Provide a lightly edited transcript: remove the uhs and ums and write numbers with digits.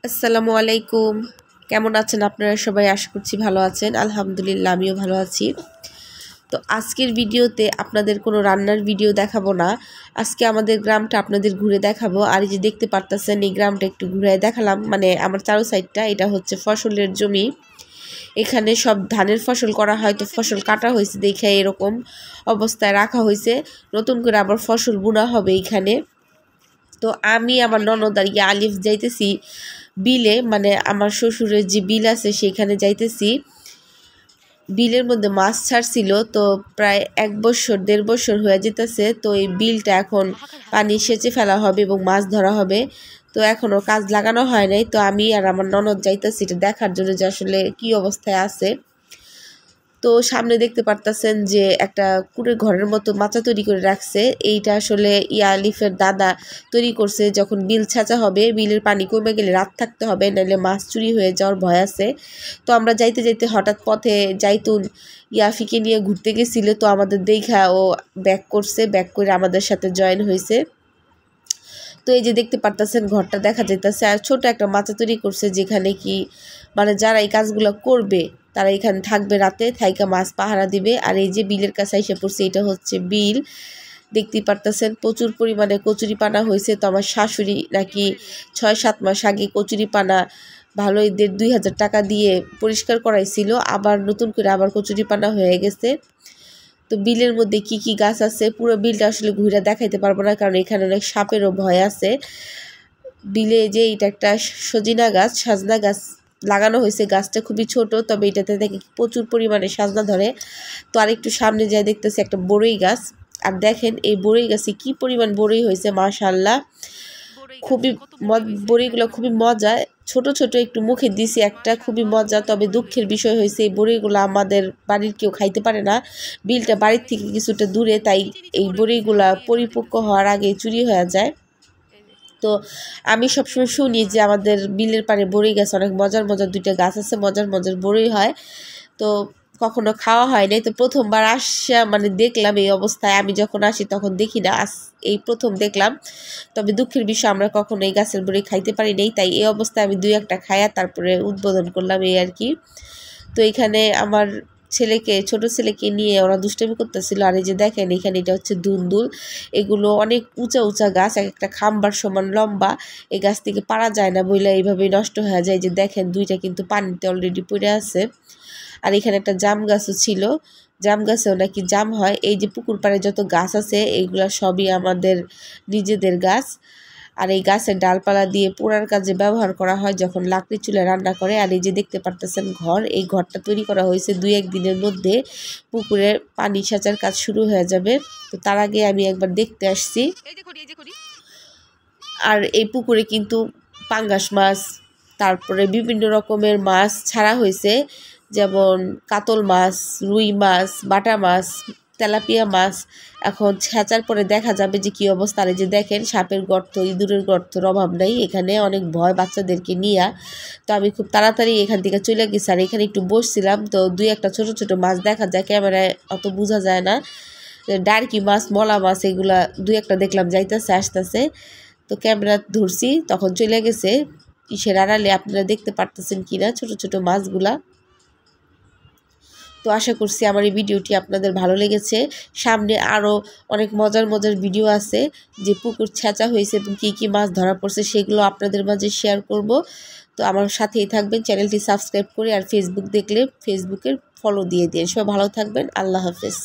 আসসালামু আলাইকুম। কেমন আছেন আপনারা সবাই? আশা করছি ভালো আছেন। আলহামদুলিল্লাহ আমিও ভালো আছি। তো আজকের ভিডিওতে আপনাদের কোনো রান্নার ভিডিও দেখাবো না। আজকে আমাদের গ্রামটা আপনাদের ঘুরে দেখাবো। আর এই যে দেখতে পারতেছেন এই গ্রামটা একটু ঘুরে দেখালাম, মানে আমার চারো সাইডটা। এটা হচ্ছে ফসলের জমি। এখানে সব ধানের ফসল করা হয়, তো ফসল কাটা হয়েছে দেখে এরকম অবস্থায় রাখা হয়েছে। নতুন করে আবার ফসল বোনা হবে এইখানে। তো আমি আমার ননদ আর আলিফ যাইতেছি বিলে, মানে আমার শ্বশুরের যে বিল আছে সেখানে যাইতেছি। বিলের মধ্যে মাছ ছাড়ছিল, তো প্রায় 1-1.5 বছর হয়ে যেতেছে। তো এই বিলটা এখন পানি সেচে ফেলা হবে এবং মাছ ধরা হবে। তো এখনও কাজ লাগানো হয় নাই। তো আমি আর আমার ননদ যাইতেছি এটা দেখার জন্য যে আসলে কী অবস্থায় আছে। তো সামনে দেখতে পারতেছেন যে একটা কুড়ের ঘরের মতো মাচা তৈরি করে রাখছে। এইটা আসলে আলিফের দাদা তৈরি করছে। যখন বিল ছাঁচা হবে, বিলের পানি কমে গেলে রাত থাকতে হবে, নাহলে মাছ চুরি হয়ে যাওয়ার ভয় আছে। তো আমরা যাইতে যাইতে হঠাৎ পথে যাইতুন ইয়াফিকে নিয়ে ঘুরতে গেছিল, তো আমাদের দেখা ও ব্যাক করছে, ব্যাক করে আমাদের সাথে জয়েন হয়েছে। তো এই যে দেখতে পারতেছেন ঘরটা দেখা যাইতেছে, আর ছোট একটা মাচা তৈরি করছে, যেখানে কি মানে যারা এই কাজগুলো করবে তারা এখানে থাকবে, রাতে থাইকা মাছ পাহারা দিবে। আর এই যে বিলের কাছে এসে পড়ছে, এটা হচ্ছে বিল। দেখতেই পারতেছেন প্রচুর পরিমাণে কচুরি পানা হয়েছে। তো আমার শাশুড়ি নাকি 6-7 মাস আগে কচুরি পানা ভালোই 1,500-2,000 টাকা দিয়ে পরিষ্কার করাইছিল, আবার নতুন করে আবার কচুরি পানা হয়ে গেছে। তো বিলের মধ্যে কি কি গাছ আছে পুরো বিলটা আসলে ঘুরে দেখাইতে পারবো না, কারণ এখানে অনেক সাপেরও ভয় আছে। বিলে যে এটা একটা সজিনা গাছ, সাজনা গাছ লাগানো হয়েছে। গাছটা খুবই ছোট, তবে এটাতে দেখে প্রচুর পরিমাণে সাজনা ধরে। তো আরেকটু সামনে যায় দেখতেছি একটা বড়ই গাছ। আর দেখেন এই বড়ই গাছে কি পরিমাণ বড়ই হয়েছে, মাশাআল্লাহ। খুবই বড়িগুলো খুবই মজা। ছোট ছোট একটু মুখে দিছি একটা, খুবই মজা। তবে দুঃখের বিষয় হয়েছে এই বড়িগুলো আমাদের বাড়ির কেউ খাইতে পারে না। বিলটা বাড়ির থেকে কিছুটা দূরে, তাই এই বড়িগুলা পরিপক্ক হওয়ার আগে চুরি হয়ে যায়। তো আমি সবসময় শুনি যে আমাদের বিলের পাড়ে বড়ই গাছ অনেক মজার মজার 2টা গাছ আছে, মজার মজার বড়ই হয়। তো কখনো খাওয়া হয় নাই। তো প্রথমবার আসা মানে দেখলাম এই অবস্থায়। আমি যখন আসি তখন দেখি না, এই প্রথম দেখলাম। তবে দুঃখের বিষয় আমরা কখনো এই গাছের বড়ি খাইতে পারি নাই, তাই এই অবস্থায় আমি 2-1টা খাইয়া তারপরে উদ্বোধন করলাম, এই আর কি। তো এখানে আমার ছোট ছেলেকে নিয়ে ওরা দুষ্টামি করতেছিল। আর এই যে দেখেন এখানে এটা হচ্ছে দুন্দুল। এগুলো অনেক উঁচা উঁচা গাছ, এক একটা খাম্বার সমান লম্বা। এই গাছ থেকে পারা যায় না বইলে এইভাবেই নষ্ট হয়ে যায়। যে দেখেন 2টা কিন্তু পানিতে অলরেডি পড়ে আছে। আর এখানে একটা জাম গাছও ছিল, জাম গাছেও নাকি জাম হয়। এই যে পুকুর পাড়ে যত গাছ আছে এইগুলা সবই আমাদের নিজেদের গাছ। আর এই গাছের ডালপালা দিয়ে পোড়ার কাজে ব্যবহার করা হয় যখন লাকড়ি চুলায় রান্না করে। আর এই যে দেখতে পারতেছেন ঘর, এই ঘরটা তৈরি করা হয়েছে 2-1 দিনের মধ্যে। পুকুরে পানি সেচার কাজ শুরু হয়ে যাবে। তো তার আগে আমি একবার দেখতে আসছি। আর এই পুকুরে কিন্তু পাঙ্গাস মাছ, তারপরে বিভিন্ন রকমের মাছ ছাড়া হয়েছে, যেমন কাতল মাছ, রুই মাছ, বাটা মাছ, তেলাপিয়া মাছ। এখন ছেঁচার পরে দেখা যাবে যে কী অবস্থা। আর যে দেখেন সাপের গর্ত, ইঁদুরের গর্তর অভাব নাই এখানে, অনেক ভয় বাচ্চাদেরকে নিয়ে। তো আমি খুব তাড়াতাড়ি এখান থেকে চলে গেছি। আর এখানে একটু বসছিলাম, তো 2-1টা ছোট ছোট মাছ দেখা যায়, ক্যামেরায় অত বোঝা যায় না। ডারকি মাছ, মলা মাছ, এগুলা 2-1টা দেখলাম যাইতেছে আসতেছে। তো ক্যামেরা ধরছি, তখন চলে গেছে ইসের আড়ালে। আপনারা দেখতে পারতেছেন কিনা ছোট ছোট মাছগুলা। তো আশা করছি আমার এই ভিডিওটি আপনাদের ভালো লেগেছে। সামনে আরও অনেক মজার মজার ভিডিও আছে, যে পুকুর ছেঁচা হয়েছে এবং কী কী মাছ ধরা পড়ছে সেগুলো আপনাদের মাঝে শেয়ার করব। তো আমার সাথেই থাকবেন, চ্যানেলটি সাবস্ক্রাইব করে। আর ফেসবুক দেখলে ফেসবুকের ফলো দিয়ে দিন। সবাই ভালো থাকবেন, আল্লাহ হাফেজ।